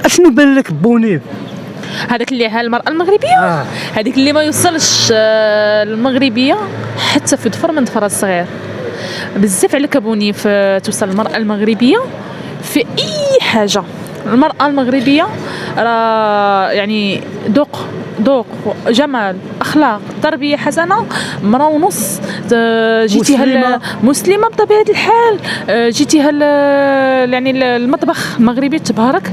اشنو بان لك بونيف؟ هذاك اللي ها المرأة المغربية هذيك اللي ما يوصلش المغربية حتى في ظفر من ظفر الصغير. بزاف على كابوني في توصل المرأة المغربية في أي حاجة. المرأة المغربية راه يعني ذوق جمال اخلاق تربيه حسنه مرة ونص. جيتيها مسلمه بطبيعه الحال. جيتيها يعني المطبخ المغربي تبارك.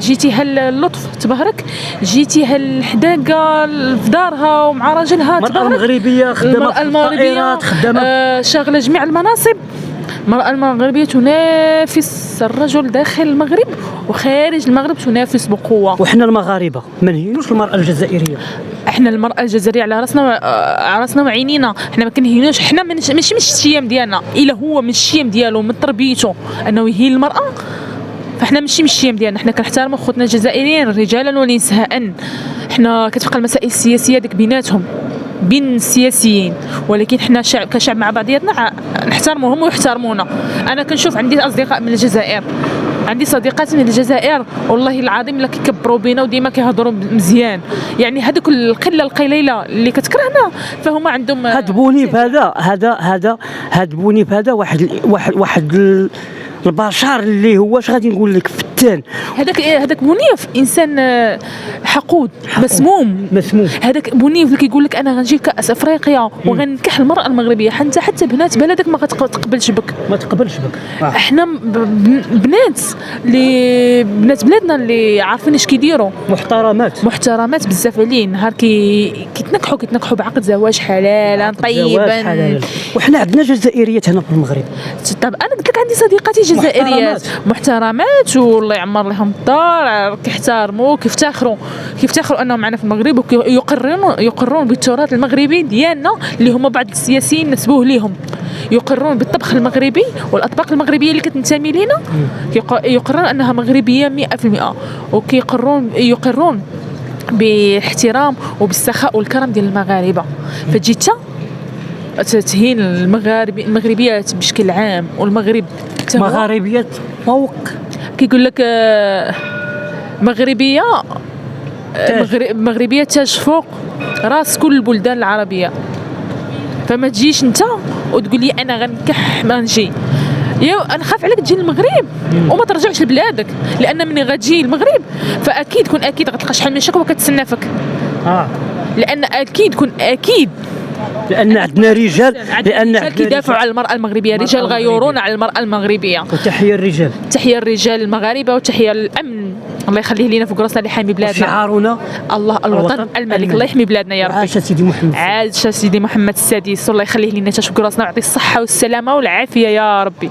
جيتيها اللطف تبارك. جيتيها الحداقه في دارها ومع راجلها تبارك. المرأة المغربية خدامه في الطائرات خدامه شاغله جميع المناصب. المرأة المغربية تنافس الرجل داخل المغرب وخارج المغرب تنافس بقوة. وحنا المغاربة ما نهينوش المرأة الجزائرية. احنا المرأة الجزائرية على راسنا وعينينا. احنا ما كنهينوش. احنا ماشي من الشيم ديالنا الا هو من الشيم ديالو من تربيته انه يهين المرأة. فاحنا ماشي من الشيم ديالنا. احنا كنحترموا خوتنا الجزائريين رجالا ونساء. احنا كتبقى المسائل السياسية ديك بيناتهم بين السياسيين ولكن احنا كشعب مع بعضياتنا نحترموهم ويحترمونا. انا كنشوف عندي اصدقاء من الجزائر عندي صديقات من الجزائر والله العظيم لا كيكبروا بينا وديما كيهضروا مزيان. يعني هذوك القله القليله اللي كتكرهنا فهم عندهم هاد بونيف هاد بونيف هذا واحد البشر اللي هو اش غادي نقول لك فتان. هذاك بونيف انسان حقود مسموم. هذاك بونيف اللي كيقول لك انا غنجي كاس افريقيا وغنكح المراه المغربيه حتى بنات بلدك ما غتقبلش بك. احنا بنات بلادنا اللي عارفين اش كيديروا محترمات بزاف عليه. نهار كيتنكحوا بعقد زواج حلالا طيبا. وحنا عندنا جزائريات هنا في المغرب. طب انا قلت لك عندي صديقاتي جزائريات محترمات والله يعمر لهم الدار. كيحترموا كيفتخروا انهم معنا في المغرب ويقرون بالتراث المغربي ديالنا اللي هما بعض السياسيين نسبوه ليهم. يقرون بالطبخ المغربي والاطباق المغربيه اللي كتنتمي لينا. يقرون انها مغربيه 100% يقرون باحترام وبالسخاء والكرم ديال المغاربه. فجيت تهين المغربيات بشكل عام والمغرب مغاربيات فوق. كيقول لك مغربيه تاج فوق راس كل البلدان العربيه. فما تجيش انت وتقول لي انا غنكح ما نجي. انا خاف عليك تجي للمغرب وما ترجعش لبلادك لان من غتجي المغرب فاكيد غتلقى شحال من شكوى كتسنى فيك. لان اكيد لان عندنا رجال كيدافعوا على المرأة المغربية. رجال غيورون على المرأة المغربية. وتحية الرجال المغاربة وتحية للأمن الله يخليه لينا فوق راسنا اللي حامي بلادنا. شعارنا الله الوطن الملك. الله يحمي بلادنا يا ربي. عاش سيدي محمد السادس الله يخليه لينا فوق راسنا ويعطيه الصحة والسلامة والعافية يا ربي.